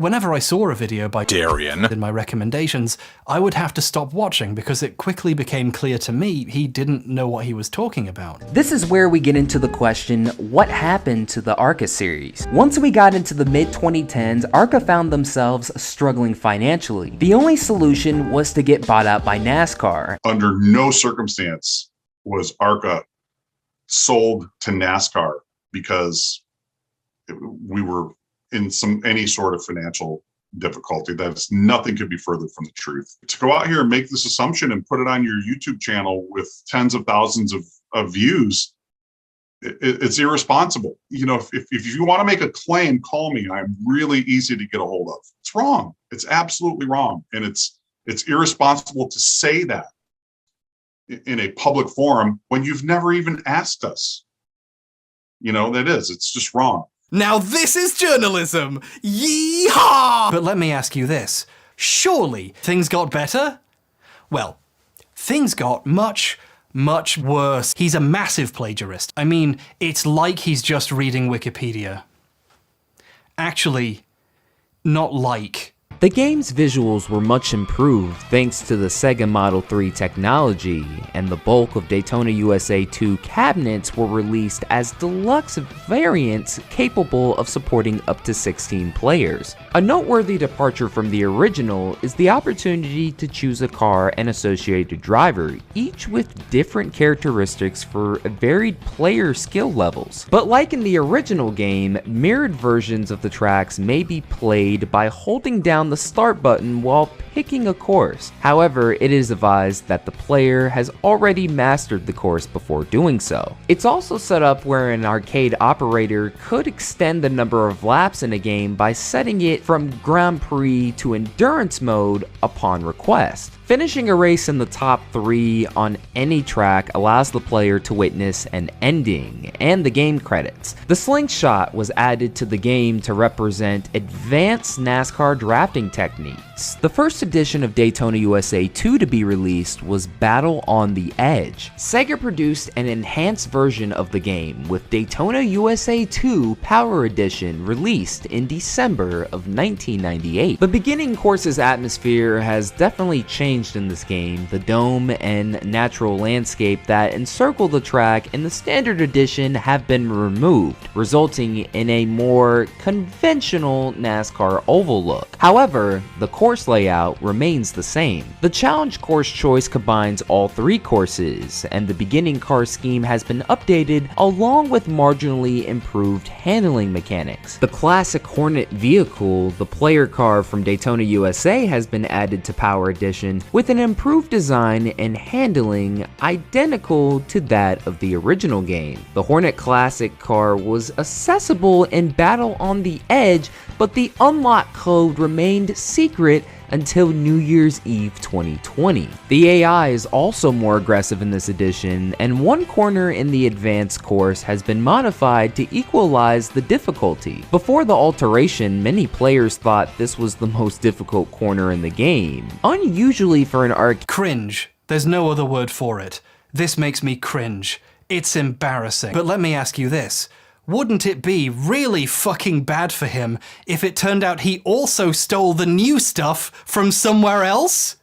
Whenever I saw a video by Darian in my recommendations, I would have to stop watching because it quickly became clear to me he didn't know what he was talking about. This is where we get into the question, what happened to the ARCA series? Once we got into the mid-2010s, ARCA found themselves struggling financially. The only solution was to get bought out by NASCAR. Under no circumstance was ARCA sold to NASCAR because we were in any sort of financial difficulty. That's nothing could be further from the truth. To go out here and make this assumption and put it on your YouTube channel with tens of thousands of views, it's irresponsible. You know, if you want to make a claim, call me. I'm really easy to get a hold of. It's wrong. It's absolutely wrong. And it's irresponsible to say that in a public forum when you've never even asked us. You know, it's just wrong. Now this is journalism! Yeehaw! But let me ask you this. Surely things got better? Well, things got much, much worse. He's a massive plagiarist. I mean, it's like he's just reading Wikipedia. Actually, not like. The game's visuals were much improved thanks to the Sega Model 3 technology, and the bulk of Daytona USA 2 cabinets were released as deluxe variants capable of supporting up to 16 players. A noteworthy departure from the original is the opportunity to choose a car and associated driver, each with different characteristics for varied player skill levels. But like in the original game, mirrored versions of the tracks may be played by holding down the start button while picking a course. However, it is advised that the player has already mastered the course before doing so. It's also set up where an arcade operator could extend the number of laps in a game by setting it from Grand Prix to Endurance mode upon request. Finishing a race in the top 3 on any track allows the player to witness an ending and the game credits. The slingshot was added to the game to represent advanced NASCAR drafting techniques. The first edition of Daytona USA 2 to be released was Battle on the Edge. Sega produced an enhanced version of the game with Daytona USA 2 Power Edition released in December of 1998. The beginning course's atmosphere has definitely changed in this game. The dome and natural landscape that encircle the track in the standard edition have been removed, resulting in a more conventional NASCAR oval look. However, the course layout remains the same. The challenge course choice combines all 3 courses, and the beginning car scheme has been updated along with marginally improved handling mechanics. The classic Hornet vehicle, the player car from Daytona USA, has been added to Power Edition with an improved design and handling identical to that of the original game. The Hornet Classic car was accessible in Battle on the Edge, but the unlock code remained secret until New Year's Eve 2020. The AI is also more aggressive in this edition, and one corner in the advanced course has been modified to equalize the difficulty. Before the alteration, many players thought this was the most difficult corner in the game. Unusually for an arcade. Cringe. There's no other word for it. This makes me cringe. It's embarrassing. But let me ask you this. Wouldn't it be really fucking bad for him if it turned out he also stole the new stuff from somewhere else?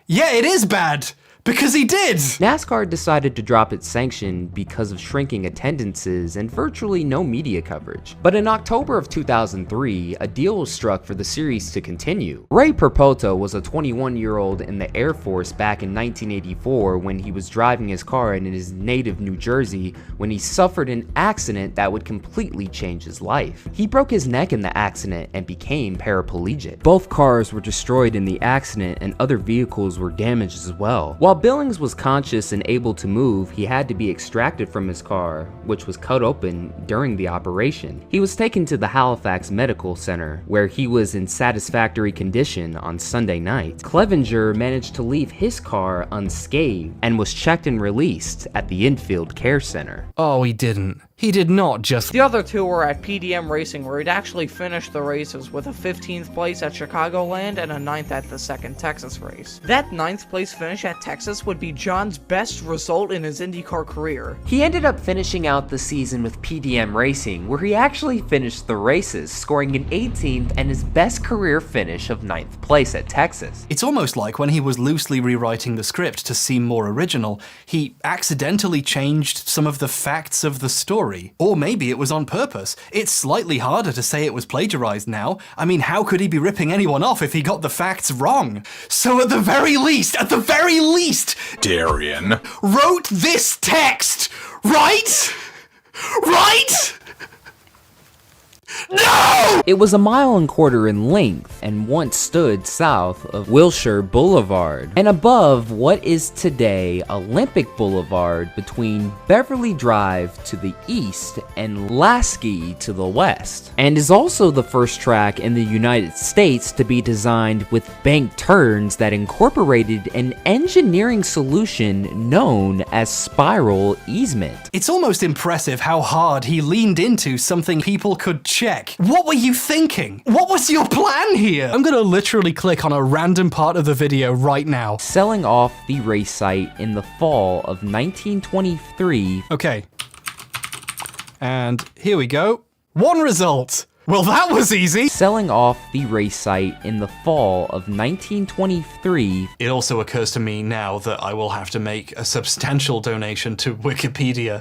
Yeah, it is bad, because he did! NASCAR decided to drop its sanction because of shrinking attendances and virtually no media coverage. But in October of 2003, a deal was struck for the series to continue. Ray Perpoto was a 21-year-old in the Air Force back in 1984 when he was driving his car in his native New Jersey when he suffered an accident that would completely change his life. He broke his neck in the accident and became paraplegic. Both cars were destroyed in the accident and other vehicles were damaged as well. While Billings was conscious and able to move, he had to be extracted from his car, which was cut open during the operation. He was taken to the Halifax Medical Center, where he was in satisfactory condition on Sunday night. Clevenger managed to leave his car unscathed and was checked and released at the Infield Care Center. Oh, he didn't. He did not just... The other two were at PDM Racing, where he'd actually finished the races with a 15th place at Chicagoland and a 9th at the second Texas race. That 9th place finish at Texas would be John's best result in his IndyCar career. He ended up finishing out the season with PDM Racing, where he actually finished the races, scoring an 18th and his best career finish of 9th place at Texas. It's almost like when he was loosely rewriting the script to seem more original, he accidentally changed some of the facts of the story. Or maybe it was on purpose. It's slightly harder to say it was plagiarized now. I mean, how could he be ripping anyone off if he got the facts wrong? So at the very least, Darian wrote this text, right? Right? No! It was 1.25 miles in length and once stood south of Wilshire Boulevard and above what is today Olympic Boulevard between Beverly Drive to the east and Lasky to the west, and is also the first track in the United States to be designed with bank turns that incorporated an engineering solution known as spiral easement. It's almost impressive how hard he leaned into something people could check. What were you thinking? What was your plan here? I'm gonna literally click on a random part of the video right now. Selling off the race site in the fall of 1923. Okay. And here we go. One result. Well, that was easy. Selling off the race site in the fall of 1923. It also occurs to me now that I will have to make a substantial donation to Wikipedia.